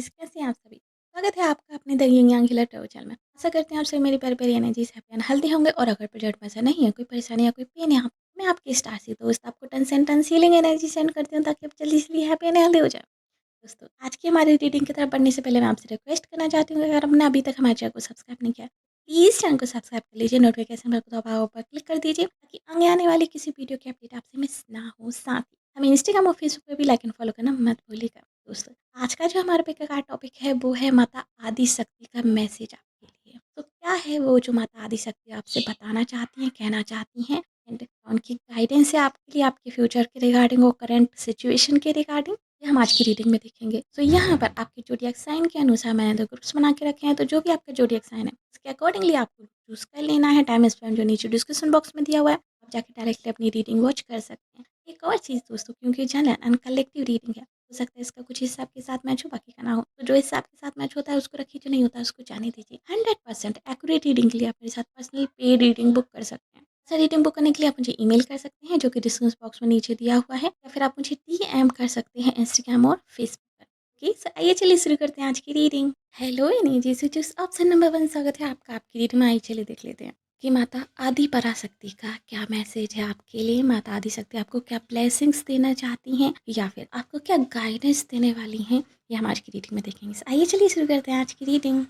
Energies, कैसे हैं आप सभी? स्वागत है आपका अपने the Ying Yang healer travel channel में। आशा करते हैं आप सभी मेरी प्यारी प्यारी एनर्जीज हैप्पी एंड हेल्दी होंगे। और अगर बजट में ऐसा नहीं है, कोई परेशानी या कोई पेन है, मैं आपकी स्टार सी दोस्त आपको टन हीलिंग एनर्जी सेंड करती हूँ ताकि आप जल्दी से हैप्पी एंड हेल्दी हो जाए। दोस्तों, आज की हमारी रीडिंग की तरफ बढ़ने से पहले मैं आपसे रिक्वेस्ट करना चाहती हूँ कि अगर आपने अभी तक हमारे चैनल को सब्सक्राइब नहीं किया, प्लीज़ चैनल को सब्सक्राइब कर लीजिए, नोटिफिकेशन बेल को दबाओ पर क्लिक कर दीजिए ताकि आगे आने वाली किसी वीडियो की अपडेट आपसे मिस ना हो। साथ ही हमें इंस्टाग्राम और फेसबुक पे भी लाइक एंड फॉलो करना मत भूलिएगा। दोस्तों, आज का जो हमारे पे का टॉपिक है वो है माता आदि शक्ति का मैसेज आपके लिए। तो क्या है वो जो माता आदि शक्ति आपसे बताना चाहती हैं, कहना चाहती हैं, एंड उनकी गाइडेंस है आपके लिए, आपके फ्यूचर के रिगार्डिंग और करंट सिचुएशन के रिगार्डिंग, ये हम आज की रीडिंग में देखेंगे। तो यहाँ पर आपके जोडिएक साइन के अनुसार मैंने दो ग्रुप्स बना के रखे हैं। तो जो भी आपका जोडिएक साइन है उसके अकॉर्डिंगली आपको चूज कर लेना है। टाइम स्पेंड जो नीचे डिस्क्रिप्शन बॉक्स में दिया हुआ है, आप जाके डायरेक्टली अपनी रीडिंग वॉच कर सकते हैं। एक और चीज़ दोस्तों, क्योंकि जनरल एंड कलेक्टिव रीडिंग है, हो सकता है इसका कुछ हिस्सा आपके साथ मैच हो, बाकी का ना हो। तो जो हिस्सा आपके साथ मैच होता है उसको रखिए, जो नहीं होता है उसको जाने दीजिए। 100% एक्यूरेट रीडिंग के लिए आप मेरे साथ पर्सनल पेड रीडिंग बुक कर सकते हैं। ऐसा रीडिंग बुक करने के लिए आप मुझे ईमेल कर सकते हैं, जो कि डिस्क्रिप्शन बॉक्स में नीचे दिया हुआ है, या फिर आप मुझे डीएम कर सकते हैं इंस्टाग्राम और फेसबुक पर। ओके, सो आइए चलिए शुरू करते हैं आज की रीडिंग। हेलो एनर्जी से जो ऑप्शन नंबर 1 स्वागत है आपका आपकी रीडिंग में। आइए चलिए देख लेते हैं कि माता आदि पराशक्ति का क्या मैसेज है आपके लिए। माता आदि शक्ति आपको क्या ब्लेसिंग्स देना चाहती हैं, या फिर आपको क्या गाइडेंस देने वाली हैं, ये हम आज की रीडिंग में देखेंगे। आइए चलिए शुरू करते हैं आज की रीडिंग।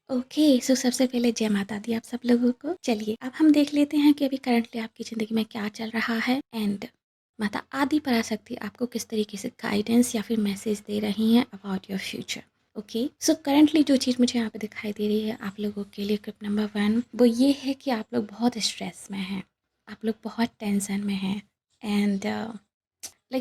ओके, सो सबसे पहले जय माता दी आप सब लोगों को। चलिए अब हम देख लेते हैं कि अभी करंटली आपकी ज़िंदगी में क्या चल रहा है, एंड माता आदि पराशक्ति आपको किस तरीके से गाइडेंस या फिर मैसेज दे रही हैं about your future. Okay, so currently जो चीज़ मुझे यहाँ पे दिखाई दे रही है आप लोगों के लिए, ग्रुप नंबर 1, वो ये है कि आप लोग बहुत स्ट्रेस में हैं, आप लोग बहुत टेंशन में हैं, एंड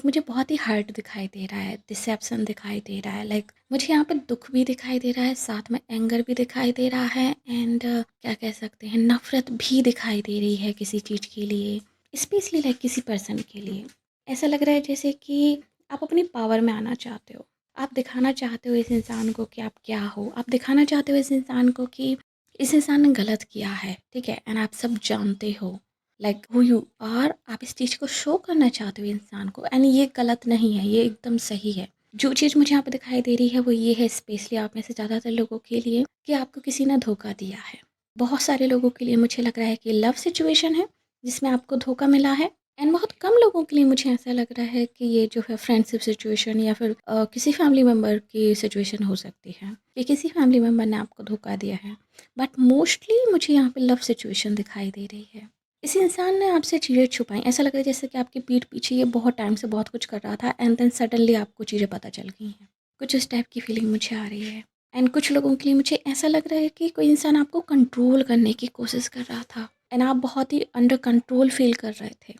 मुझे बहुत ही हर्ट दिखाई दे रहा है, डिसेप्शन दिखाई दे रहा है। मुझे यहाँ पे दुख भी दिखाई दे रहा है, साथ में एंगर भी दिखाई दे रहा है, एंड क्या कह सकते हैं, नफ़रत भी दिखाई दे रही है किसी चीज़ के लिए, स्पेशली किसी पर्सन के लिए। ऐसा लग रहा है जैसे कि आप अपनी पावर में आना चाहते हो, आप दिखाना चाहते हो इस इंसान को कि आप क्या हो, आप दिखाना चाहते हो इस इंसान को कि इस इंसान ने गलत किया है, ठीक है, एंड आप सब जानते हो हु यू आर। आप इस चीज़ को शो करना चाहते हो इंसान को, एंड ये गलत नहीं है, ये एकदम सही है। जो चीज़ मुझे यहाँ पे दिखाई दे रही है वो ये है, स्पेशली आप में से ज़्यादातर लोगों के लिए, कि आपको किसी ने धोखा दिया है। बहुत सारे लोगों के लिए मुझे लग रहा है कि लव सिचुएशन है जिसमें आपको धोखा मिला है, एंड बहुत कम लोगों के लिए मुझे ऐसा लग रहा है कि ये जो है फ्रेंडशिप सिचुएशन या फिर किसी फैमिली मेम्बर की सिचुएशन हो सकती है, कि किसी फैमिली मेम्बर ने आपको धोखा दिया है। बट मोस्टली मुझे यहाँ पे लव सिचुएशन दिखाई दे रही है। इस इंसान ने आपसे चीज़ें छुपाई, ऐसा लग रहा है जैसे कि आपकी पीठ पीछे ये बहुत टाइम से बहुत कुछ कर रहा था, एंड देन सडनली आपको चीज़ें पता चल गई हैं। कुछ इस टाइप की फीलिंग मुझे आ रही है। एंड कुछ लोगों के लिए मुझे ऐसा लग रहा है कि कोई इंसान आपको कंट्रोल करने की कोशिश कर रहा था, एंड आप बहुत ही अंडर कंट्रोल फील कर रहे थे।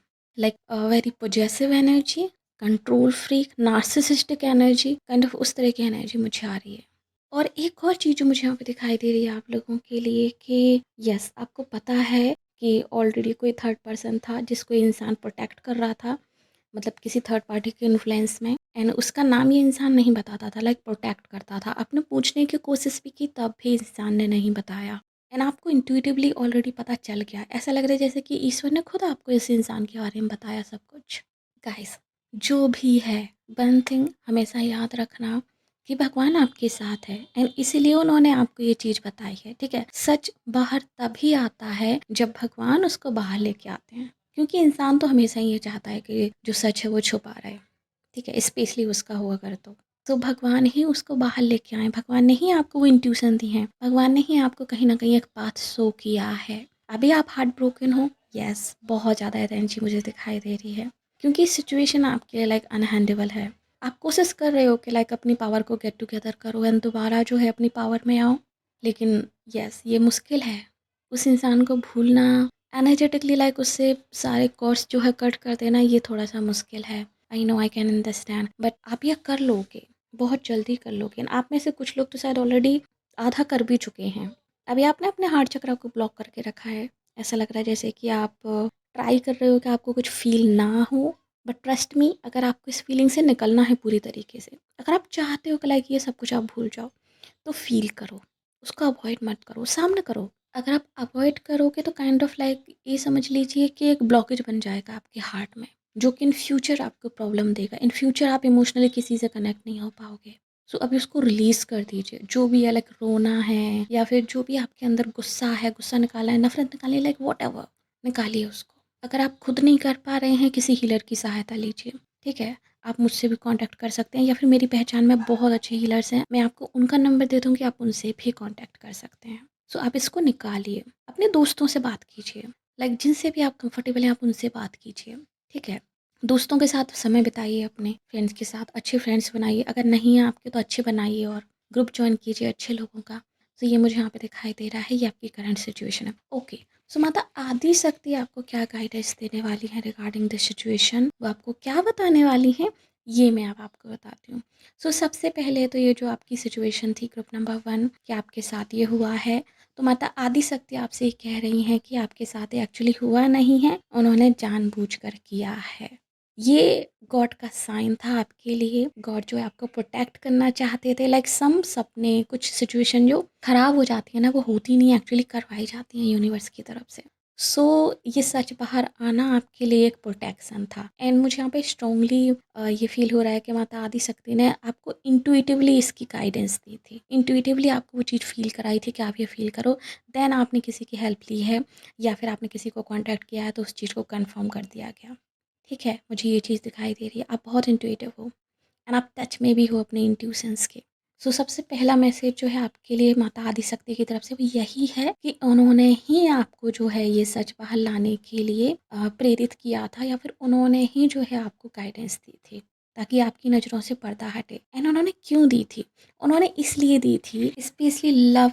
Very possessive energy, control freak, narcissistic energy, kind of उस तरह की एनर्जी मुझे आ रही है। और एक और चीज़ जो मुझे यहाँ पे दिखाई दे रही है आप लोगों के लिए, कि यस, आपको पता है कि ऑलरेडी कोई थर्ड पर्सन था जिसको ये इंसान प्रोटेक्ट कर रहा था, मतलब किसी थर्ड पार्टी के इन्फ्लुएंस में, एंड उसका नाम ये इंसान नहीं बताता था, प्रोटेक्ट करता था। आपने पूछने की कोशिश भी की तब भी इंसान ने नहीं बताया, एंड आपको इंट्यूटिवली ऑलरेडी पता चल गया। ऐसा लग रहा है जैसे कि ईश्वर ने खुद आपको इस इंसान के बारे में बताया सब कुछ। गाइस, जो भी है, वन थिंग हमेशा याद रखना कि भगवान आपके साथ है, एंड इसीलिए उन्होंने आपको ये चीज़ बताई है, ठीक है। सच बाहर तभी आता है जब भगवान उसको बाहर लेके आते हैं, क्योंकि इंसान तो हमेशा ये चाहता है कि जो सच है वो छुपा रहे, ठीक है, स्पेशली उसका हुआ कर तो भगवान ही उसको बाहर लेके आए, भगवान ने ही आपको वो इंट्यूशन दी है, भगवान ने ही आपको कहीं ना कहीं एक पाथ शो किया है। अभी आप हार्ट ब्रोकन हो, यस, बहुत ज़्यादा एनर्जी मुझे दिखाई दे रही है, क्योंकि सिचुएशन आपके लिए अनहैंडेबल है। आप कोशिश कर रहे हो कि अपनी पावर को गेट टुगेदर करो एंड दोबारा जो है अपनी पावर में आओ, लेकिन यस, ये मुश्किल है। उस इंसान को भूलना, एनर्जेटिकली उससे सारे कोर्स जो है कट कर देना, ये थोड़ा सा मुश्किल है। I know, I can understand, but आप ये कर लोगे, बहुत जल्दी कर लोगे। आप में से कुछ लोग तो शायद ऑलरेडी आधा कर भी चुके हैं। अभी आपने अपने हार्ट चक्र को ब्लॉक करके रखा है। ऐसा लग रहा है जैसे कि आप ट्राई कर रहे हो कि आपको कुछ फील ना हो, बट ट्रस्ट मी, अगर आपको इस फीलिंग से निकलना है पूरी तरीके से, अगर आप चाहते हो कि ये सब कुछ आप भूल जाओ, तो फील करो, उसको अवॉइड मत करो, सामने करो। अगर आप अवॉइड करोगे तो काइंड ऑफ ये समझ लीजिए कि एक ब्लॉकेज बन जाएगा आपके हार्ट में, जो कि इन फ्यूचर आपको प्रॉब्लम देगा। इन फ्यूचर आप इमोशनली किसी से कनेक्ट नहीं हो पाओगे। सो अभी उसको रिलीज़ कर दीजिए। जो भी है, लाइक रोना है या फिर जो भी आपके अंदर गुस्सा है, गुस्सा निकाला है, नफ़रत निकाली है, लाइक व्हाटएवर, निकालिए उसको। अगर आप खुद नहीं कर पा रहे हैं, किसी हीलर की सहायता लीजिए, ठीक है? आप मुझसे भी कॉन्टैक्ट कर सकते हैं या फिर मेरी पहचान में बहुत अच्छे हीलर्स हैं, मैं आपको उनका नंबर दे दूँगी, आप उनसे भी कॉन्टैक्ट कर सकते हैं। सो आप इसको निकालिए। अपने दोस्तों से बात कीजिए, लाइक जिनसे भी आप कंफर्टेबल हैं, आप उनसे बात कीजिए, ठीक है? दोस्तों के साथ समय बिताइए, अपने फ्रेंड्स के साथ अच्छे फ्रेंड्स बनाइए, अगर नहीं है आपके तो अच्छे बनाइए और ग्रुप जॉइन कीजिए अच्छे लोगों का। तो ये मुझे यहाँ पे दिखाई दे रहा है, ये आपकी करंट सिचुएशन है। ओके, सो माता आदि शक्ति आपको क्या गाइडेंस देने वाली है रिगार्डिंग दिस सिचुएशन, वो आपको क्या बताने वाली हैं, ये मैं अब आपको बताती हूँ। सो सबसे पहले तो ये जो आपकी सिचुएशन थी ग्रुप नंबर 1 कि आपके साथ ये हुआ है, तो माता आदि शक्ति आपसे ये कह रही हैं कि आपके साथ एक्चुअली हुआ नहीं है, उन्होंने जानबूझकर किया है। ये गॉड का साइन था आपके लिए। गॉड जो है आपको प्रोटेक्ट करना चाहते थे, लाइक सम सपने, कुछ सिचुएशन जो खराब हो जाती है ना, वो होती नहीं, एक्चुअली करवाई जाती हैं यूनिवर्स की तरफ से। सो ये सच बाहर आना आपके लिए एक प्रोटेक्शन था। एंड मुझे यहाँ पे स्ट्रांगली ये फील हो रहा है कि माता आदि शक्ति ने आपको इंट्यूटिवली इसकी गाइडेंस दी थी, इंट्यूटिवली आपको वो चीज़ फील कराई थी कि आप ये फील करो। देन आपने किसी की हेल्प ली है या फिर आपने किसी को कॉन्टैक्ट किया है, तो उस चीज़ को कन्फर्म कर दिया गया। ठीक है, मुझे ये चीज़ दिखाई दे रही है, आप बहुत इंट्यूटिव हो एंड आप टच में भी हो अपने इंट्यूशंस के। सो सबसे पहला मैसेज जो है आपके लिए माता आदिशक्ति की तरफ से वो यही है कि उन्होंने ही आपको जो है ये सच बाहर लाने के लिए प्रेरित किया था, या फिर उन्होंने ही जो है आपको गाइडेंस दी थी ताकि आपकी नज़रों से पर्दा हटे। एंड उन्होंने क्यों दी थी? उन्होंने इसलिए दी थी, स्पेशली लव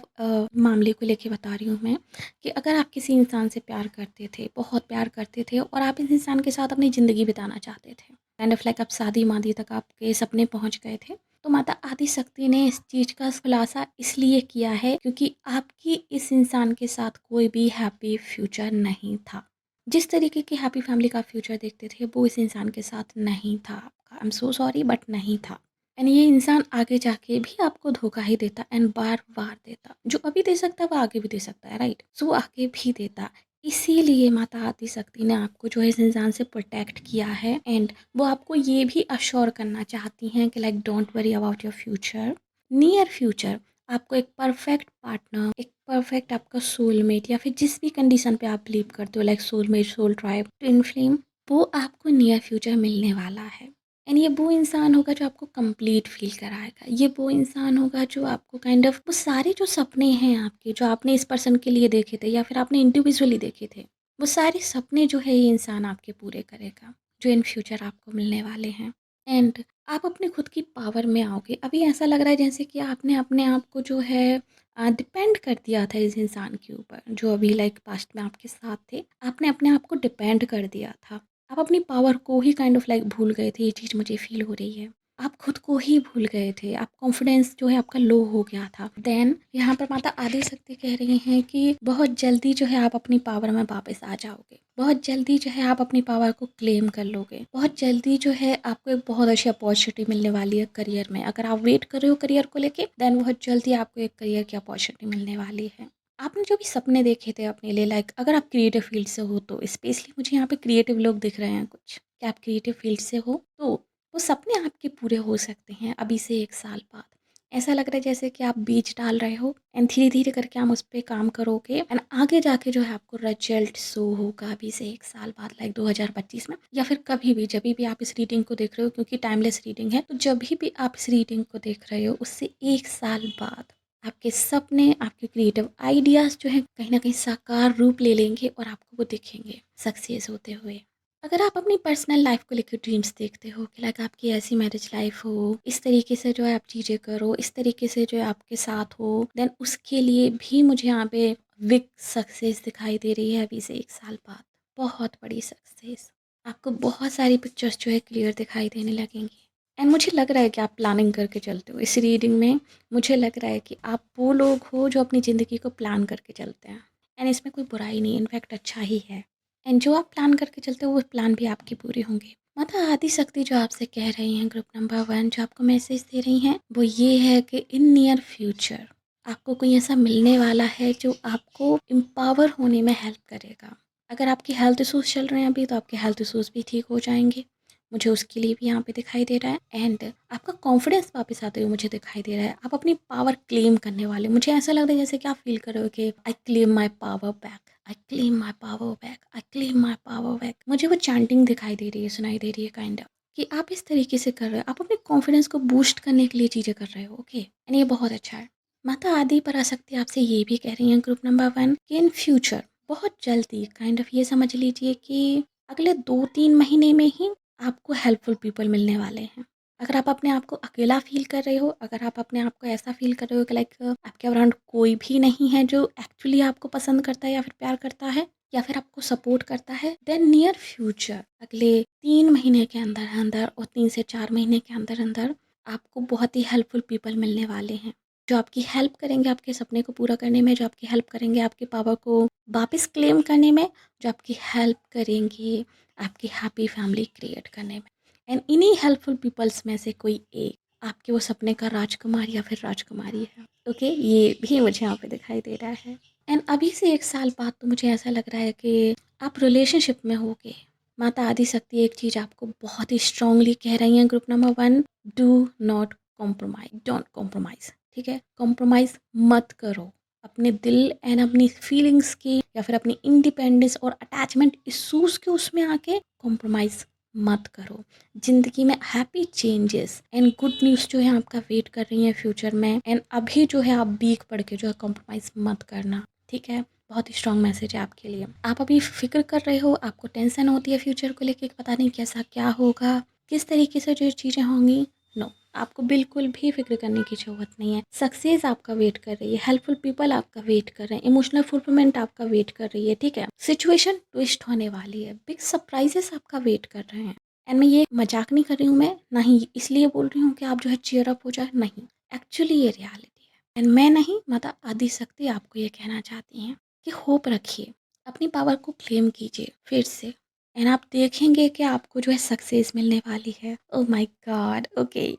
मामले को लेके बता रही हूँ मैं, कि अगर आप किसी इंसान से प्यार करते थे, बहुत प्यार करते थे और आप इस इंसान के साथ अपनी ज़िंदगी बिताना चाहते थे, काइंड ऑफ लाइक आप शादी-मादी तक आपके सपने पहुँच गए थे, तो माता आदिशक्ति ने इस चीज़ का खुलासा इसलिए किया है क्योंकि आपकी इस इंसान के साथ कोई भी हैप्पी फ्यूचर नहीं था। जिस तरीके की हैप्पी फैमिली का फ्यूचर देखते थे, वो इस इंसान के साथ नहीं था आपका। I am so sorry but नहीं था। एंड ये इंसान आगे जाके भी आपको धोखा ही देता एंड बार-बार देता। जो अभी दे सकता है वो आगे भी दे सकता है, राइट? सो वो आगे भी देता। इसीलिए माता आदिशक्ति ने आपको जो है इस इंसान से प्रोटेक्ट किया है एंड वो आपको ये भी अश्योर करना चाहती हैं कि like don't worry about your future, near future आपको एक परफेक्ट पार्टनर, एक परफेक्ट आपका सोलमेट, या फिर जिस भी कंडीशन पे आप बिलीव करते हो like soulmate, soul tribe, twin flame, वो आपको नियर फ्यूचर मिलने वाला है। एंड ये वो इंसान होगा जो आपको कंप्लीट फील कराएगा। ये वो इंसान होगा जो आपको काइंड ऑफ वो सारे जो सपने हैं आपके, जो आपने इस पर्सन के लिए देखे थे या फिर आपने इंडिविजुअली देखे थे, वो सारे सपने जो है ये इंसान आपके पूरे करेगा, जो इन फ्यूचर आपको मिलने वाले हैं। एंड आप अपने खुद की पावर में आओगे। अभी ऐसा लग रहा है जैसे कि आपने अपने आप को जो है डिपेंड कर दिया था इस इंसान के ऊपर, जो अभी लाइक पास्ट में आपके साथ थे। आपने अपने आप को डिपेंड कर दिया था। आप अपनी पावर को ही काइंड ऑफ लाइक भूल गए थे, ये चीज़ मुझे फ़ील हो रही है। आप खुद को ही भूल गए थे, आप कॉन्फिडेंस जो है आपका लो हो गया था। देन यहाँ पर माता आदिशक्ति कह रही हैं कि बहुत जल्दी जो है आप अपनी पावर में वापस आ जाओगे। बहुत जल्दी जो है आप अपनी पावर को क्लेम कर लोगे। बहुत जल्दी जो है आपको एक बहुत अच्छी अपॉर्चुनिटी मिलने वाली है करियर में। अगर आप वेट कर रहे हो करियर को लेके, देन बहुत जल्दी आपको एक करियर की अपॉर्चुनिटी मिलने वाली है। आपने जो भी सपने देखे थे अपने लिए, लाइक अगर आप क्रिएटिव फील्ड से हो तो स्पेशली मुझे यहाँ पे क्रिएटिव लोग दिख रहे हैं कुछ, कि आप क्रिएटिव फील्ड से हो तो वो सपने आपके पूरे हो सकते हैं अभी से 1 साल बाद। ऐसा लग रहा है जैसे कि आप बीज डाल रहे हो एंड धीरे-धीरे करके आप उस पे काम करोगे एंड आगे जाके जो है आपको रिजल्ट शो होगा अभी से 1 साल बाद, लाइक 2025 में, या फिर कभी भी जभी भी आप इस रीडिंग को देख रहे हो, क्योंकि टाइमलेस रीडिंग है, तो जभी भी आप इस रीडिंग को देख रहे हो उससे 1 साल बाद आपके सपने, आपके क्रिएटिव आइडियाज़ जो हैं कहीं न कहीं साकार रूप ले लेंगे और आपको वो दिखेंगे सक्सेस होते हुए। अगर आप अपनी पर्सनल लाइफ को लेकर ड्रीम्स देखते हो कि लाइक आपकी ऐसी मैरिज लाइफ हो, इस तरीके से जो है आप चीज़ें करो, इस तरीके से जो है आपके साथ हो, देन उसके लिए भी मुझे यहाँ पे बिग सक्सेस दिखाई दे रही है अभी से 1 साल बाद। बहुत बड़ी सक्सेस। आपको बहुत सारी पिक्चर्स जो है क्लियर दिखाई देने लगेंगी। एंड मुझे लग रहा है कि आप प्लानिंग करके चलते हो। इस रीडिंग में मुझे लग रहा है कि आप वो लोग हो जो अपनी ज़िंदगी को प्लान करके चलते हैं। एंड इसमें कोई बुराई नहीं है, इनफैक्ट अच्छा ही है। एंड जो आप प्लान करके चलते हो वो प्लान भी आपके पूरे होंगे। माता आदिशक्ति जो आपसे कह रही हैं ग्रुप नंबर 1, जो आपको मैसेज दे रही हैं, वो ये है कि इन नियर फ्यूचर आपको कोई ऐसा मिलने वाला है जो आपको एम्पावर होने में हेल्प करेगा। अगर आपकी हेल्थ इश्यूज़ चल रहे हैं अभी, तो आपके हेल्थ इश्यूज़ भी ठीक हो जाएँगे। मुझे उसके लिए भी यहाँ पे दिखाई दे रहा है। एंड आपका कॉन्फिडेंस वापस आते हुए मुझे दिखाई दे रहा है। आप अपनी पावर क्लेम करने वाले, मुझे ऐसा लग रहा है जैसे कि आप फील कर रहे हो कि I claim my power back, I claim my power back, I claim my power back. मुझे वो चैंटिंग दिखाई दे रही है, सुनाई दे रही है काइंड ऑफ, कि आप इस तरीके से कर रहे हो, आप अपने कॉन्फिडेंस को बूस्ट करने के लिए चीज़ें कर रहे हो। ओके, एंड ये बहुत अच्छा है। माता आदि पराशक्ति आपसे ये भी कह रही हैं ग्रुप नंबर 1 कि इन फ्यूचर बहुत जल्दी काइंड ऑफ ये समझ लीजिए कि अगले 2-3 महीने में ही आपको हेल्पफुल पीपल मिलने वाले हैं। अगर आप अपने आप को अकेला फ़ील कर रहे हो, अगर आप अपने आप को ऐसा फ़ील कर रहे हो कि लाइक आपके अराउंड कोई भी नहीं है जो एक्चुअली आपको पसंद करता है या फिर प्यार करता है या फिर आपको सपोर्ट करता है, देन नियर फ्यूचर अगले 3 महीने के अंदर-अंदर और 3 से 4 महीने के अंदर-अंदर आपको बहुत ही हेल्पफुल पीपल मिलने वाले हैं। जो आपकी हेल्प करेंगे आपके सपने को पूरा करने में, जो आपकी हेल्प करेंगे आपकी पावर को वापस क्लेम करने में, जो आपकी हेल्प करेंगे आपकी हैप्पी फैमिली क्रिएट करने में। एंड इन्हीं हेल्पफुल पीपल्स में से कोई एक आपके वो सपने का राजकुमार या फिर राजकुमारी है। ओके, ये भी मुझे यहाँ पे दिखाई दे रहा है। एंड अभी से 1 साल बाद तो मुझे ऐसा लग रहा है कि आप रिलेशनशिप में होगे। माता आदि शक्ति एक चीज़ आपको बहुत ही स्ट्रांगली कह रही हैं group number 1, do not compromise, don't compromise. ठीक है, कॉम्प्रोमाइज़ मत करो अपने दिल एंड अपनी फीलिंग्स की या फिर अपनी इंडिपेंडेंस और अटैचमेंट इश्यूज के उसमें आके कॉम्प्रोमाइज़ मत करो। ज़िंदगी में happy changes and good news जो है आपका वेट कर रही हैं फ्यूचर में। एंड अभी जो है आप बीक पढ़ के जो है कॉम्प्रोमाइज़ मत करना। ठीक है, बहुत ही स्ट्रॉन्ग मैसेज है आपके लिए। आप अभी फिक्र कर रहे हो, आपको टेंशन होती है फ्यूचर को लेके, पता नहीं कैसा क्या होगा, किस तरीके से जो चीज़ें होंगी। नो, आपको बिल्कुल भी फिक्र करने की ज़रूरत नहीं है। सक्सेस आपका वेट कर रही है, हेल्पफुल पीपल आपका वेट कर रहे हैं, इमोशनल फुलफिलमेंट आपका वेट कर रही है। ठीक है, सिचुएशन ट्विस्ट होने वाली है, बिग सरप्राइजेस आपका वेट कर रहे हैं। एंड मैं ये मजाक नहीं कर रही हूँ, मैं ना ही इसलिए बोल रही हूँ कि आप जो है चीयर अप हो जाए, नहीं, एक्चुअली ये रियलिटी है। एंड मैं नहीं, माता आदि शक्ति आपको ये कहना चाहती हैं कि होप रखिए, अपनी पावर को क्लेम कीजिए फिर से, एंड आप देखेंगे कि आपको जो है सक्सेस मिलने वाली है। Oh my God, okay.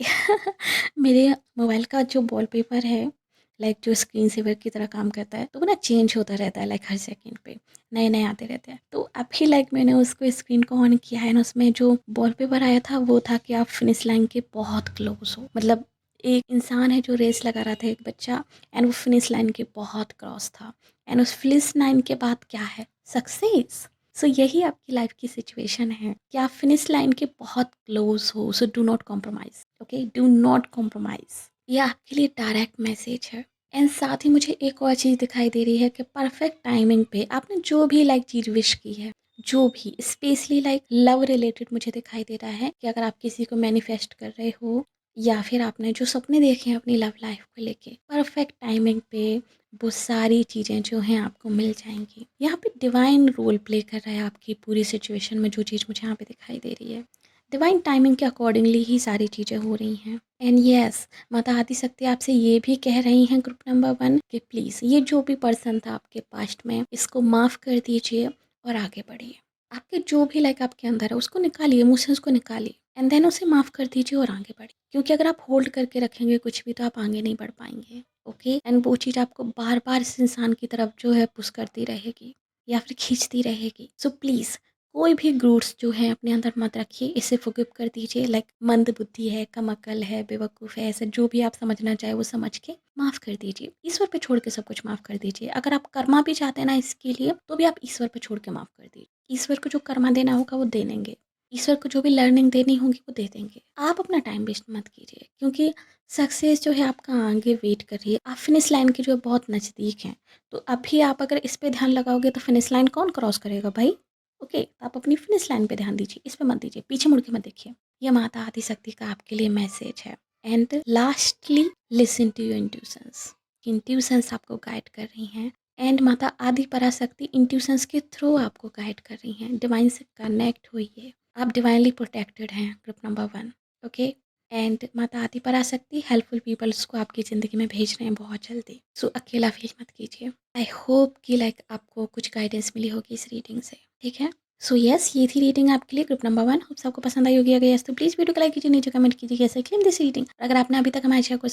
मेरे मोबाइल का जो वॉलपेपर है, लाइक जो स्क्रीन सेवर की तरह काम करता है, तो वो ना चेंज होता रहता है, लाइक हर सेकंड पे नए नए आते रहते हैं। तो अभी लाइक मैंने उसको स्क्रीन को ऑन किया है ना, उसमें जो वॉलपेपर आया था वो था कि आप फिनिश लाइन के बहुत क्लोज हो। मतलब एक इंसान है जो रेस लगा रहा था, एक बच्चा, एंड वो फिनिश लाइन के बहुत क्रॉस था। एंड उस फिनिश लाइन के बाद क्या है, सक्सेस। सो यही आपकी लाइफ की सिचुएशन है कि आप फिनिश लाइन के बहुत क्लोज हो। So do not compromise, okay, do not compromise. ये आपके लिए डायरेक्ट मैसेज है। एंड साथ ही मुझे एक और चीज़ दिखाई दे रही है कि परफेक्ट टाइमिंग पे आपने जो भी लाइक चीज़ विश की है, जो भी स्पेशली लाइक लव रिलेटेड, मुझे दिखाई दे रहा है कि अगर आप किसी को मैनिफेस्ट कर रहे हो या फिर आपने जो सपने देखे हैं अपनी लव लाइफ को लेके, परफेक्ट टाइमिंग पे वो सारी चीज़ें जो हैं आपको मिल जाएंगी। यहाँ पे डिवाइन रोल प्ले कर रहा है आपकी पूरी सिचुएशन में। जो चीज़ मुझे यहाँ पे दिखाई दे रही है, डिवाइन टाइमिंग के अकॉर्डिंगली ही सारी चीज़ें हो रही हैं। एंड यस, माता आदि शक्ति आपसे ये भी कह रही हैं ग्रुप नंबर 1 कि प्लीज़ ये जो भी पर्सन था आपके पास्ट में, इसको माफ़ कर दीजिए और आगे बढ़िए। आपके जो भी लाइक आपके अंदर है उसको निकालिए, इमोशंस को निकालिए, एंड देन उसे माफ़ कर दीजिए और आगे बढ़िए। क्योंकि अगर आप होल्ड करके रखेंगे कुछ भी तो आप आगे नहीं बढ़ पाएंगे। ओके, एंड वो चीज़ आपको बार बार इस इंसान की तरफ जो है पुश करती रहेगी या फिर खींचती रहेगी। सो प्लीज़ कोई भी ग्रूट्स जो है अपने अंदर मत रखिए, इसे फॉरगिव कर दीजिए। लाइक मंद बुद्धि है, कम अकल है, बेवकूफ़ है, ऐसा जो भी आप समझना चाहे वो समझ के माफ़ कर दीजिए। ईश्वर पे छोड़ के सब कुछ माफ़ कर दीजिए। अगर आप कर्मा भी चाहते हैं ना इसके लिए, तो भी आप ईश्वर पे छोड़ के माफ़ कर दीजिए। ईश्वर को जो कर्मा देना होगा वो दे देंगे, ईश्वर को जो भी लर्निंग देनी होगी वो दे देंगे। आप अपना टाइम वेस्ट मत कीजिए, क्योंकि सक्सेस जो है आपका आगे वेट कर रही है। आप फिनिश लाइन के जो है बहुत नज़दीक हैं। तो अभी आप अगर इस पे ध्यान लगाओगे तो फिनिश लाइन कौन क्रॉस करेगा भाई। ओके, तो आप अपनी फिनिश लाइन पे ध्यान दीजिए, इस पे मत दीजिए, पीछे मुड़ के मत देखिए। ये माता आदि शक्ति का आपके लिए मैसेज है। And lastly, listen to your intuitions. Intuitions आपको गाइड कर रही हैं। एंड माता आदि पराशक्ति इंट्यूशंस के थ्रू आपको गाइड कर रही हैं। डिवाइन से कनेक्ट होइए, आप डिवाइनली प्रोटेक्टेड हैं ग्रुप नंबर 1। ओके, एंड माता आदि पराशक्ति हेल्पफुल पीपल्स को आपकी ज़िंदगी में भेज रहे हैं बहुत जल्दी। सो अकेला फील मत कीजिए। आई होप कि लाइक आपको कुछ गाइडेंस मिली होगी इस रीडिंग से। ठीक है, सो यस, ये थी रीडिंग आपके लिए ग्रुप नंबर 1। होप्स आपको पसंद आई होगी। अगर यस तो प्लीज़ वीडियो को लाइक कीजिए, नीचे कमेंट कीजिए कैसे क्लेम दिस रीडिंग। अगर आपने अभी तक हमारे चैनल को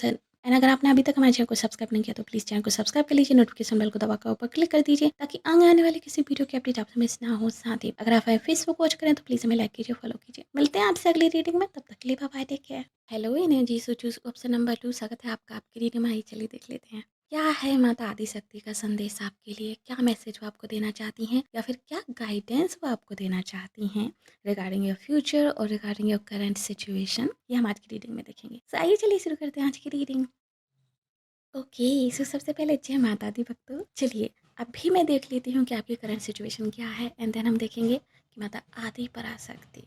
अगर आपने अभी तक हमारे चैनल को सब्सक्राइब नहीं किया तो प्लीज़ चैनल को सब्सक्राइब कर लीजिए, नोटिफिकेशन बेल को दबाकर ऊपर क्लिक कर दीजिए ताकि आगे आने वाले किसी वीडियो की अपडेट आपसे मिस ना हो। साथ ही अगर आप हमें फेसबुक वॉच करें तो प्लीज़ हमें लाइक कीजिए, फॉलो कीजिए। मिलते हैं आपसे अगली रीडिंग में, तब तक के लिए bye bye, take care. Hello energy, so choose option number 2, स्वागत है आपका आपकी रीडिंग में। आइए चलिए देख लेते हैं क्या है माता आदिशक्ति का संदेश आपके लिए। क्या मैसेज वो आपको देना चाहती हैं या फिर क्या गाइडेंस वो आपको देना चाहती हैं रिगार्डिंग योर फ्यूचर और रिगार्डिंग योर करंट सिचुएशन, ये हम आज की रीडिंग में देखेंगे। So, आइए चलिए शुरू करते हैं आज की रीडिंग। ओके, सो सबसे पहले जय माता दी भक्तों। चलिए अभी मैं देख लेती हूँ कि आपकी करंट सिचुएशन क्या है एंड देन हम देखेंगे कि माता आदि पराशक्ति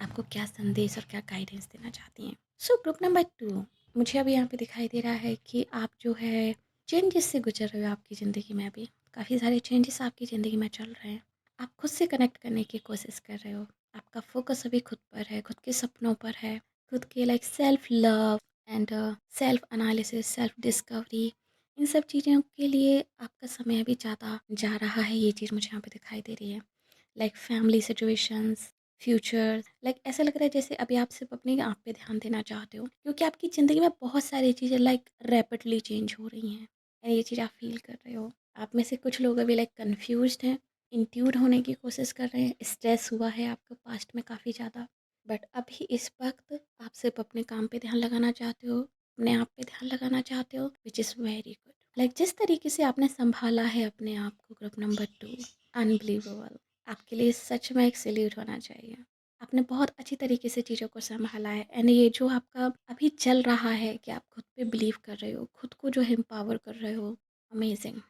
आपको क्या संदेश और क्या गाइडेंस देना चाहती हैं। सो ग्रुप नंबर 2, मुझे अभी यहाँ पे दिखाई दे रहा है कि आप जो है चेंजेस से गुजर रहे हो आपकी ज़िंदगी में। अभी काफ़ी सारे चेंजेस आपकी ज़िंदगी में चल रहे हैं। आप खुद से कनेक्ट करने की कोशिश कर रहे हो। आपका फोकस अभी खुद पर है, खुद के सपनों पर है, खुद के like self love and self analysis, self discovery, इन सब चीज़ों के लिए आपका समय अभी ज़्यादा जा रहा है। ये चीज़ मुझे यहाँ पे दिखाई दे रही है। Like family situations, future, like ऐसा लग रहा है जैसे अभी आप सिर्फ अपने आप पे ध्यान देना चाहते हो क्योंकि आपकी ज़िंदगी में बहुत सारी चीज़ें लाइक रैपिडली चेंज हो रही हैं एंड ये चीज़ आप फील कर रहे हो। आप में से कुछ लोग अभी लाइक कन्फ्यूज्ड हैं, इंट्यूड होने की कोशिश कर रहे हैं, स्ट्रेस हुआ है आपको पास्ट में काफ़ी ज़्यादा। बट अभी इस वक्त आप सिर्फ अपने काम पे ध्यान लगाना चाहते हो, अपने आप पे ध्यान लगाना चाहते हो, which is very good. Like जिस तरीके से आपने संभाला है अपने आप को ग्रुप नंबर 2, अनबिलीवेबल। आपके लिए सच में एक सैल्यूट होना चाहिए। आपने बहुत अच्छी तरीके से चीज़ों को संभाला है एंड ये जो आपका अभी चल रहा है कि आप खुद पे बिलीव कर रहे हो, खुद को जो एम्पावर कर रहे हो, अमेजिंग।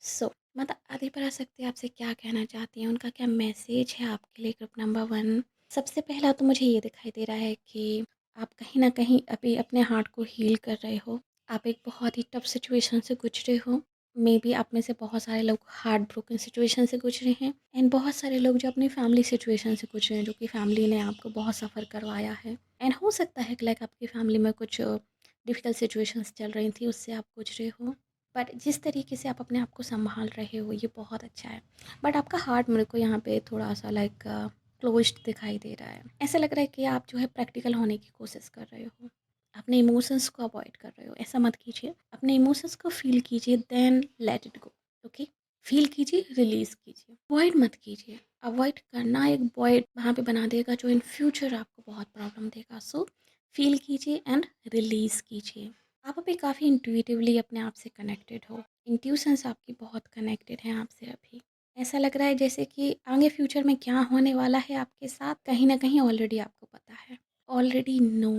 सो मतलब आदि पराशक्ति आपसे क्या कहना चाहती हैं, उनका क्या मैसेज है आपके लिए ग्रुप नंबर 1। सबसे पहला तो मुझे ये दिखाई दे रहा है कि आप कहीं न कहीं अभी अपने हार्ट को हील कर रहे हो। आप एक बहुत ही टफ सिचुएशन से गुजरे हो। मे बी आप में से बहुत सारे लोग हार्ट ब्रोकन सिचुएशन से गुजरे हैं एंड बहुत सारे लोग जो अपनी फैमिली सिचुएशन से गुजरे हैं, जो कि फैमिली ने आपको बहुत सफ़र करवाया है एंड हो सकता है कि लाइक आपकी फैमिली में कुछ डिफ़िकल्ट सिचुएशंस चल रही थी, उससे आप गुजरे हो। बट जिस तरीके से आप अपने आप को संभाल रहे हो ये बहुत अच्छा है। बट आपका हार्ट मेरे को यहाँ पे थोड़ा सा लाइक क्लोज्ड दिखाई दे रहा है। ऐसा लग रहा है कि आप जो है प्रैक्टिकल होने की कोशिश कर रहे हो। अपने इमोशंस को अवॉइड कर रहे हो, ऐसा मत कीजिए। अपने इमोशंस को फ़ील कीजिए then let it go. Okay? Feel कीजिए, रिलीज़ कीजिए। अवॉइड मत कीजिए। अवॉइड करना एक वॉइड वहाँ पे बना देगा जो इन फ्यूचर आपको बहुत प्रॉब्लम देगा। सो फ़ील कीजिए एंड रिलीज़ कीजिए। आप अभी काफ़ी इंट्यूटिवली अपने आप से कनेक्टेड हो। इंट्यूशंस आपकी बहुत कनेक्टेड हैं आपसे अभी। ऐसा लग रहा है जैसे कि आगे फ्यूचर में क्या होने वाला है आपके साथ कहीं न कहीं ऑलरेडी आपको पता है। ऑलरेडी नो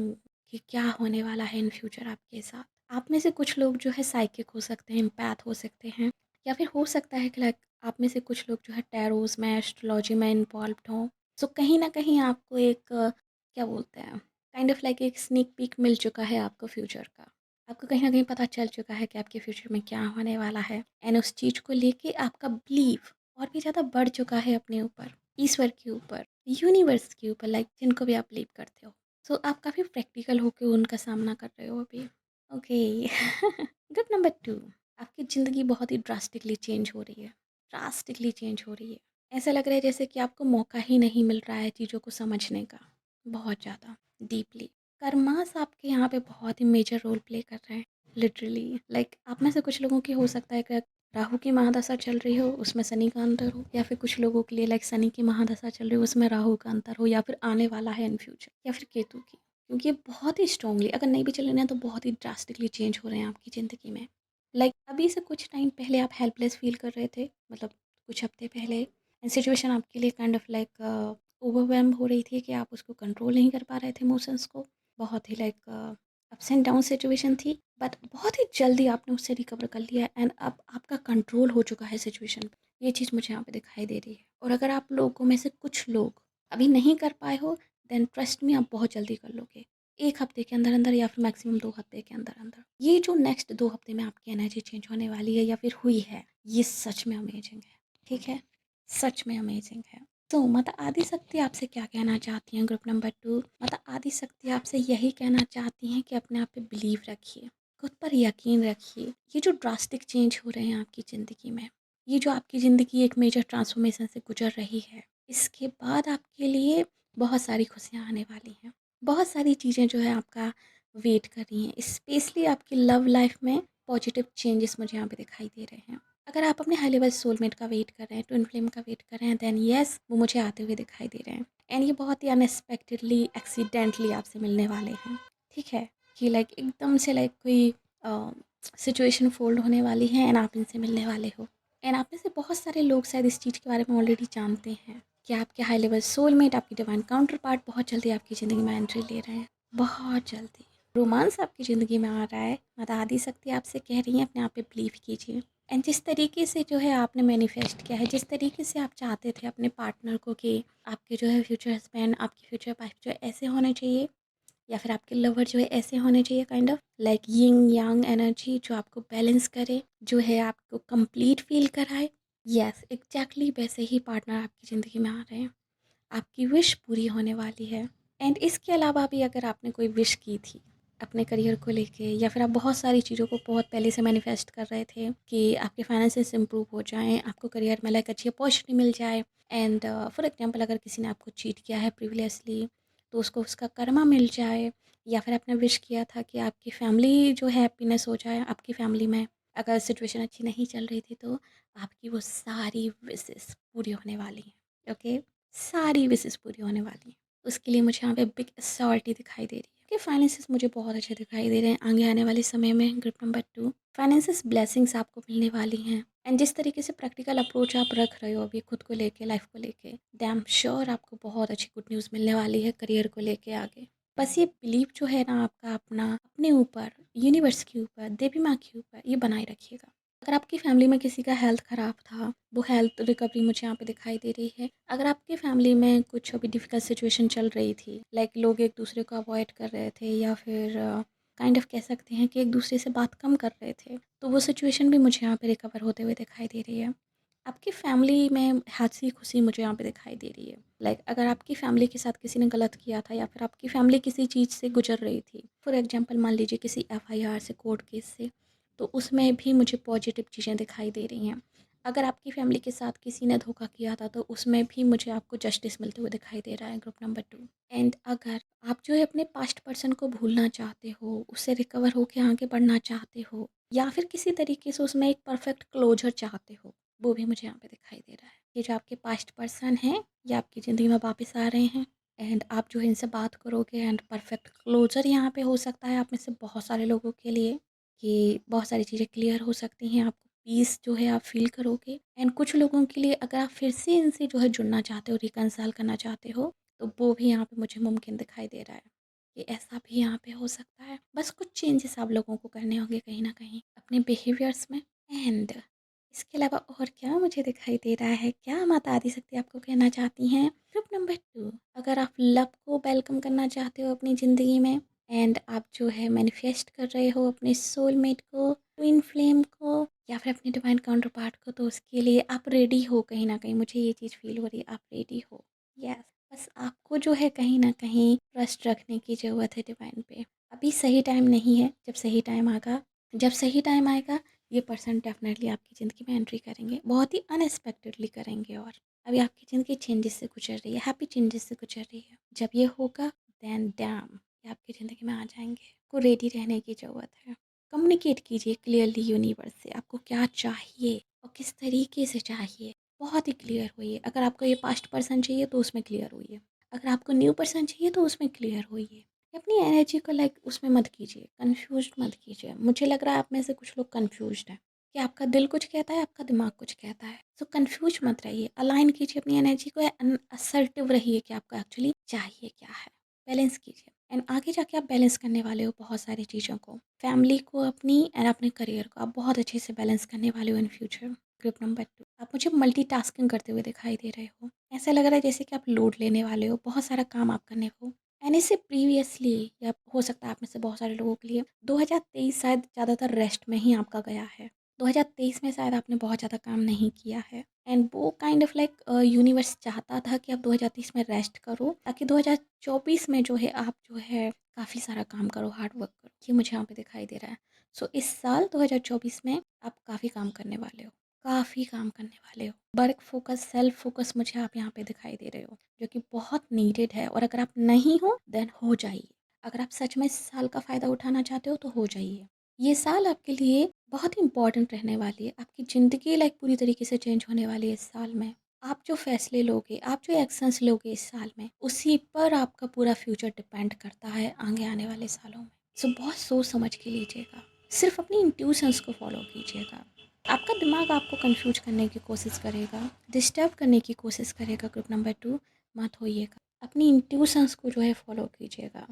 कि क्या होने वाला है इन फ्यूचर आपके साथ। आप में से कुछ लोग जो है साइकिक हो सकते हैं, एम्पैथ हो सकते हैं या फिर हो सकता है कि लाइक आप में से कुछ लोग जो है टैरोज़ में, एस्ट्रोलॉजी में इन्वॉल्व्ड हों। सो कहीं न कहीं आपको एक क्या बोलते हैं, काइंड ऑफ लाइक एक स्नीक पीक मिल चुका है आपको फ्यूचर का। आपको कहीं न कहीं पता चल चुका है कि आपके फ्यूचर में क्या होने वाला है एंड उस चीज़ को लेके आपका बिलीव और भी ज़्यादा बढ़ चुका है अपने ऊपर, ईश्वर के ऊपर, यूनिवर्स के ऊपर, लाइक जिनको भी आप बिलीव करते हो। सो आप काफ़ी प्रैक्टिकल होके उनका सामना कर रहे हो अभी। ओके। गुड नंबर 2, आपकी ज़िंदगी बहुत ही ड्रास्टिकली चेंज हो रही है, ड्रास्टिकली चेंज हो रही है। ऐसा लग रहा है जैसे कि आपको मौका ही नहीं मिल रहा है चीज़ों को समझने का, बहुत ज़्यादा डीपली। कर्मास आपके यहाँ पे बहुत ही मेजर रोल प्ले कर रहे हैं लिटरली। लाइक आप में से कुछ लोगों की हो सकता है कि राहु की महादशा चल रही हो उसमें शनि का अंतर हो, या फिर कुछ लोगों के लिए लाइक शनि की महादशा चल रही हो उसमें राहु का अंतर हो, या फिर आने वाला है इन फ्यूचर, या फिर केतु की। क्योंकि ये बहुत ही स्ट्रांगली अगर नहीं भी चल रहे हैं तो बहुत ही ड्रास्टिकली चेंज हो रहे हैं आपकी ज़िंदगी में। लाइक अभी से कुछ टाइम पहले आप हेल्पलेस फील कर रहे थे, मतलब कुछ हफ्ते पहले एंड सिचुएशन आपके लिए काइंड ऑफ लाइक ओवरवेल्म हो रही थी कि आप उसको कंट्रोल नहीं कर पा रहे थे इमोशंस को। बहुत ही like ups and down situation थी, बट बहुत ही जल्दी आपने उससे रिकवर कर लिया एंड अब आपका कंट्रोल हो चुका है सिचुएशन पे। ये चीज़ मुझे यहाँ पे दिखाई दे रही है। और अगर आप लोगों में से कुछ लोग अभी नहीं कर पाए हो देन ट्रस्ट मी आप बहुत जल्दी कर लोगे। 1 हफ्ते के अंदर अंदर या फिर मैक्सिमम 2 हफ्ते के अंदर अंदर। ये जो नेक्स्ट 2 हफ्ते में आपकी एनर्जी चेंज होने वाली है या फिर हुई है, ये सच में अमेजिंग है। ठीक है? सच में अमेजिंग है। तो माता आदिशक्ति आपसे क्या कहना चाहती हैं ग्रुप नंबर 2। माता आदिशक्ति आपसे यही कहना चाहती हैं कि अपने आप पे बिलीव रखिए, खुद पर यकीन रखिए। ये जो ड्रास्टिक चेंज हो रहे हैं आपकी ज़िंदगी में, ये जो आपकी ज़िंदगी एक मेजर ट्रांसफॉर्मेशन से गुजर रही है, इसके बाद आपके लिए बहुत सारी खुशियाँ आने वाली हैं। बहुत सारी चीज़ें जो है आपका वेट कर रही हैं। स्पेशली आपकी लव लाइफ़ में पॉजिटिव चेंजेस मुझे यहाँ पे दिखाई दे रहे हैं। अगर आप अपने हाई लेवल सोलमेट का वेट कर रहे हैं, ट्विन फ्लेम का वेट कर रहे हैं, देन येस वो मुझे आते हुए दिखाई दे रहे हैं। एंड ये बहुत ही अनएक्सपेक्टेडली, एक्सीडेंटली आपसे मिलने वाले हैं। ठीक है? कि लाइक एकदम से लाइक कोई सिचुएशन फ़ोल्ड होने वाली है एंड आप इनसे मिलने वाले हो। एंड आप में से बहुत सारे लोग शायद इस चीज़ के बारे में ऑलरेडी जानते हैं कि आपके हाई लेवल सोलमेट, आपकी डिवाइन काउंटर पार्ट बहुत जल्दी आपकी ज़िंदगी में एंट्री ले रहे हैं, बहुत जल्दी। रोमांस आपकी ज़िंदगी में आ रहा है, माता आदि शक्ति आपसे कह रही हैं अपने आप पे बिलीव कीजिए। एंड जिस तरीके से जो है आपने मैनिफेस्ट किया है, जिस तरीके से आप चाहते थे अपने पार्टनर को कि आपके जो है फ्यूचर हस्बैंड, आपकी फ्यूचर वाइफ जो है ऐसे होने चाहिए, या फिर आपके लवर जो है ऐसे होने चाहिए, kind of like Ying Yang energy जो आपको बैलेंस करे, जो है आपको कंप्लीट फील कराए। यस एग्जैक्टली वैसे ही पार्टनर आपकी ज़िंदगी में आ रहे हैं। आपकी विश पूरी होने वाली है। एंड इसके अलावा भी अगर आपने कोई विश की थी अपने करियर को लेके, या फिर आप बहुत सारी चीज़ों को बहुत पहले से मैनिफेस्ट कर रहे थे कि आपके फाइनेंसेस इंप्रूव हो जाएं, आपको करियर में लाइक अच्छी अपॉर्चुनिटी मिल जाए। एंड फॉर एग्जांपल अगर किसी ने आपको चीट किया है प्रीवियसली तो उसको उसका कर्मा मिल जाए, या फिर आपने विश किया था कि आपकी फैमिली जो है हैप्पीनेस हो जाए आपकी फैमिली में, अगर सिचुएशन अच्छी नहीं चल रही थी तो आपकी वो सारी विशेस पूरी होने वाली हैं। ओके, सारी विशेस पूरी होने वाली हैं। उसके लिए मुझे यहाँ पे बिग असॉल्टी दिखाई दे रही है कि फाइनेंसेस मुझे बहुत अच्छे दिखाई दे रहे हैं आगे आने वाले समय में। ग्रुप नंबर 2, फाइनेंसेस ब्लेसिंग्स आपको मिलने वाली हैं। एंड जिस तरीके से प्रैक्टिकल अप्रोच आप रख रहे हो अभी खुद को लेके, लाइफ को लेके, डैम श्योर आपको बहुत अच्छी गुड न्यूज़ मिलने वाली है करियर को लेके आगे। बस ये बिलीव जो है ना आपका अपना अपने ऊपर, यूनिवर्स के ऊपर, देवी माँ के ऊपर, ये बनाए रखिएगा। अगर आपकी फैमिली में किसी का हेल्थ ख़राब था, वो हेल्थ रिकवरी मुझे यहाँ पे दिखाई दे रही है। अगर आपकी फैमिली में कुछ अभी डिफ़िकल्ट सिचुएशन चल रही थी, लाइक लोग एक दूसरे को अवॉइड कर रहे थे, या फिर काइंड ऑफ कह सकते हैं कि एक दूसरे से बात कम कर रहे थे, तो वो सिचुएशन भी मुझे यहाँ पे रिकवर होते हुए दिखाई दे रही है। आपकी फैमिली में हँसी खुशी मुझे यहाँ पे दिखाई दे रही है। लाइक अगर आपकी फैमिली के साथ किसी ने गलत किया था, या फिर आपकी फैमिली किसी चीज़ से गुजर रही थी, फॉर एग्जांपल मान लीजिए किसी एफआईआर से, कोर्ट केस से, तो उसमें भी मुझे पॉजिटिव चीज़ें दिखाई दे रही हैं। अगर आपकी फैमिली के साथ किसी ने धोखा किया था तो उसमें भी मुझे आपको जस्टिस मिलते हुए दिखाई दे रहा है, ग्रुप नंबर 2। एंड अगर आप जो है अपने पास्ट पर्सन को भूलना चाहते हो, उससे रिकवर होके आगे बढ़ना चाहते हो, या फिर किसी तरीके से उसमें एक परफेक्ट क्लोजर चाहते हो, वो भी मुझे यहाँ पे दिखाई दे रहा है। ये जो आपके पास्ट पर्सन हैं ये आपकी ज़िंदगी में वापस आ रहे हैं। एंड आप जो है इनसे बात करोगे एंड परफेक्ट क्लोजर यहाँ पे हो सकता है आप में से बहुत सारे लोगों के लिए, कि बहुत सारी चीज़ें क्लियर हो सकती हैं, आपको पीस जो है आप फ़ील करोगे। एंड कुछ लोगों के लिए अगर आप फिर से इनसे जो है जुड़ना चाहते हो, रिकंसाइल करना चाहते हो, तो वो भी यहाँ पे मुझे मुमकिन दिखाई दे रहा है कि ऐसा भी यहाँ पे हो सकता है। बस कुछ चेंजेस आप लोगों को करने होंगे कहीं न कहीं अपने बिहेवियर्स में। एंड इसके अलावा और क्या मुझे दिखाई दे रहा है, क्या माता आदिशक्ति आपको कहना चाहती हैं? ग्रुप नंबर 2, अगर आप लव को वेलकम करना चाहते हो अपनी ज़िंदगी में, एंड आप जो है मैनिफेस्ट कर रहे हो अपने सोलमेट को, ट्विन फ्लेम को, या फिर अपने डिवाइन काउंटर पार्ट को, तो उसके लिए आप रेडी हो कहीं ना कहीं, मुझे ये चीज़ फील हो रही है, आप रेडी हो। यस, बस आपको जो है कहीं ना कहीं ट्रस्ट रखने की ज़रूरत है डिवाइन पे। अभी सही टाइम नहीं है, जब सही टाइम आएगा, जब सही टाइम आएगा ये पर्सन डेफिनेटली आपकी ज़िंदगी में एंट्री करेंगे, बहुत ही अनएक्सपेक्टेडली करेंगे। और अभी आपकी ज़िंदगी चेंजेस से गुजर रही है, हैप्पी चेंजेस से गुजर रही है। जब ये होगा देन डैम ये आपकी ज़िंदगी में आ जाएंगे। को रेडी रहने की ज़रूरत है। कम्युनिकेट कीजिए क्लियरली यूनिवर्स से, आपको क्या चाहिए और किस तरीके से चाहिए, बहुत ही क्लियर होइए। अगर आपको ये पास्ट पर्सन चाहिए तो उसमें क्लियर होइए, अगर आपको न्यू पर्सन चाहिए तो उसमें क्लियर होइए। अपनी एनर्जी को लाइक उसमें मत कीजिए, कंफ्यूज मत कीजिए। मुझे लग रहा है आप में से कुछ लोग कंफ्यूज हैं कि आपका दिल कुछ कहता है, आपका दिमाग कुछ कहता है। सो कंफ्यूज मत रहिए, अलाइन कीजिए अपनी एनर्जी को, असर्टिव रहिए कि आपको एक्चुअली चाहिए क्या है। बैलेंस कीजिए एंड आगे जाके आप बैलेंस करने वाले हो बहुत सारी चीज़ों को, फैमिली को अपनी एंड अपने करियर को आप बहुत अच्छे से बैलेंस करने वाले हो इन फ्यूचर। ग्रुप नंबर 2, आप मुझे मल्टीटास्किंग करते हुए दिखाई दे रहे हो। ऐसा लग रहा है जैसे कि आप लोड लेने वाले हो, बहुत सारा काम आप करने को। एंड इससे प्रीवियसली, या हो सकता है आप में से बहुत सारे लोगों के लिए 2023 शायद ज़्यादातर रेस्ट में ही आपका गया है। 2023 में शायद आपने बहुत ज़्यादा काम नहीं किया है, एंड वो काइंड ऑफ लाइक यूनिवर्स चाहता था कि आप 2023 में रेस्ट करो, ताकि 2024 में जो है आप जो है काफ़ी सारा काम करो, हार्ड वर्क करो। ये मुझे यहाँ पे दिखाई दे रहा है। सो इस साल 2024 में आप काफ़ी काम करने वाले हो, काफ़ी काम करने वाले हो। वर्क फ़ोकस, सेल्फ फ़ोकस मुझे आप यहाँ पे दिखाई दे रहे हो, जो कि बहुत नीडेड है, और अगर आप नहीं हो देन हो जाइए। अगर आप सच में इस साल का फ़ायदा उठाना चाहते हो तो हो जाइए। ये साल आपके लिए बहुत ही इम्पोर्टेंट रहने वाली है। आपकी ज़िंदगी लाइक पूरी तरीके से चेंज होने वाली है इस साल में। आप जो फ़ैसले लोगे, आप जो एक्शंस लोगे इस साल में, उसी पर आपका पूरा फ्यूचर डिपेंड करता है आगे आने वाले सालों में। सो बहुत सोच समझ के लीजिएगा। सिर्फ़ अपनी इंट्यूशंस को फ़ॉलो कीजिएगा। आपका दिमाग आपको कंफ्यूज करने की कोशिश करेगा, डिस्टर्ब करने की कोशिश करेगा। ग्रुप नंबर 2, मत होइएगा। अपनी इंट्यूशंस को जो है फ़ॉलो कीजिएगा।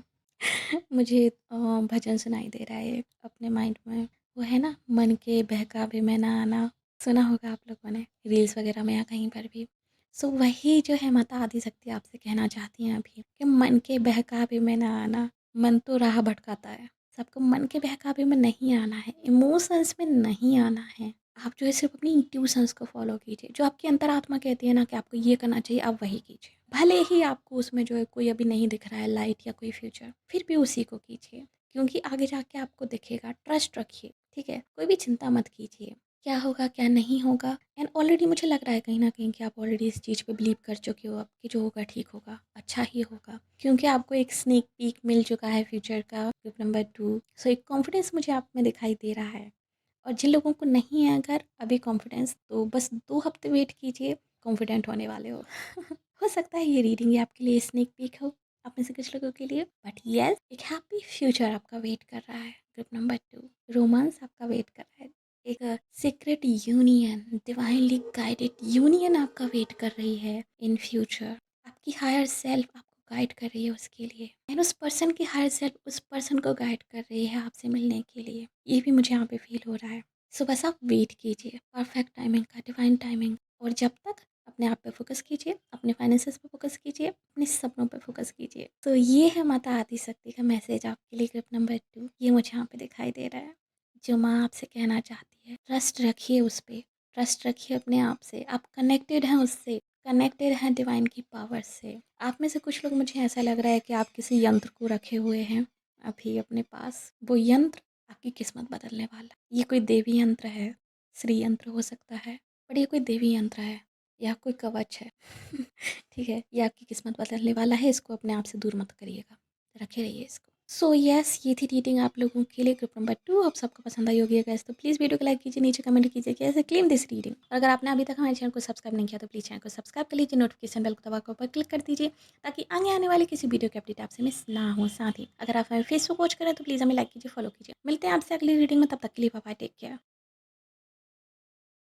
मुझे भजन सुनाई दे रहा है अपने माइंड में। वो है ना, मन के बहकावे में ना आना, सुना होगा आप लोगों ने रील्स वगैरह में या कहीं पर भी। सो वही जो है माता आदिशक्ति आपसे कहना चाहती हैं अभी कि मन के बहकावे में ना आना। मन तो राह भटकाता है, सबको मन के बहकावे में नहीं आना है, इमोशंस में नहीं आना है। आप जो है सिर्फ अपनी इंट्यूशंस को फॉलो कीजिए। जो आपकी अंतरात्मा कहती है ना कि आपको ये करना चाहिए, आप वही कीजिए। भले ही आपको उसमें जो है कोई अभी नहीं दिख रहा है लाइट या कोई फ्यूचर, फिर भी उसी को कीजिए, क्योंकि आगे जाके आपको दिखेगा। ट्रस्ट रखिए, ठीक है? कोई भी चिंता मत कीजिए क्या होगा क्या नहीं होगा। एंड ऑलरेडी मुझे लग रहा है कहीं ना कहीं कि आप ऑलरेडी इस चीज़ पे बिलीव कर चुके हो, आपकी जो होगा ठीक होगा, अच्छा ही होगा, क्योंकि आपको एक स्नेक पीक मिल चुका है फ्यूचर का। ग्रुप नंबर 2, सो एक कॉन्फिडेंस मुझे आप में दिखाई दे रहा है। और जिन लोगों को नहीं है अगर अभी कॉन्फिडेंस, तो बस 2 हफ्ते वेट कीजिए, कॉन्फिडेंट होने वाले हो। हो सकता है ये रीडिंग आपके लिए स्नेक पीक हो, आप में से कुछ लोगों के लिए, बट यस, एक हैप्पी फ्यूचर आपका वेट कर रहा है। ग्रुप नंबर 2, रोमांस आपका वेट कर रहा है। एक secret union, divinely guided union आपका वेट कर रही है इन फ्यूचर। आपकी हायर सेल्फ आपको गाइड कर रही है उसके लिए, एंड उस पर्सन की हायर सेल्फ उस पर्सन को गाइड कर रही है आपसे मिलने के लिए। ये भी मुझे यहाँ पे फील हो रहा है। सो बस आप वेट कीजिए परफेक्ट टाइमिंग का, डिवाइन टाइमिंग। और जब तक अपने आप पे फोकस कीजिए, अपने फाइनेंसेस पे फोकस कीजिए, अपने सपनों पे फोकस कीजिए। तो ये है माता आदि शक्ति का मैसेज आपके लिए। ग्रुप नंबर 2, ये मुझे यहाँ पे दिखाई दे रहा है। जो माँ आपसे कहना चाहती है, ट्रस्ट रखिए उस पर, ट्रस्ट रखिए अपने आप से। आप कनेक्टेड हैं उससे, कनेक्टेड हैं डिवाइन की पावर से। आप में से कुछ लोग, मुझे ऐसा लग रहा है कि आप किसी यंत्र को रखे हुए हैं अभी अपने पास। वो यंत्र आपकी किस्मत बदलने वाला है। ये कोई देवी यंत्र है, श्री यंत्र हो सकता है, पर ये कोई देवी यंत्र है या कोई कवच है। ठीक है, ये आपकी किस्मत बदलने वाला है। इसको अपने आप से दूर मत करिएगा, रखे रहिए इसको। सो यस, ये थी रीडिंग आप लोगों के लिए। ग्रुप नंबर 2 आप सबको पसंद आई होगी गाइस, तो प्लीज़ वीडियो को लाइक कीजिए, नीचे कमेंट कीजिए कि ऐसे क्लेम दिस रीडिंग। और अगर आपने अभी तक हमारे चैनल को सब्सक्राइब नहीं किया तो प्लीज़ चैनल को सब्सक्राइब कर लीजिए, नोटिफिकेशन बेल को दबाकर ऊपर क्लिक कर दीजिए, ताकि आगे आने वाली किसी वीडियो की अपडेट आपसे मिस ना हो। साथ ही अगर आप हमें फेसबुक वॉच करें तो प्लीज़ हमें लाइक कीजिए, फॉलो कीजिए। मिलते हैं आपसे अगली रीडिंग में, तब तक के लिए बाय बाय, टेक केयर।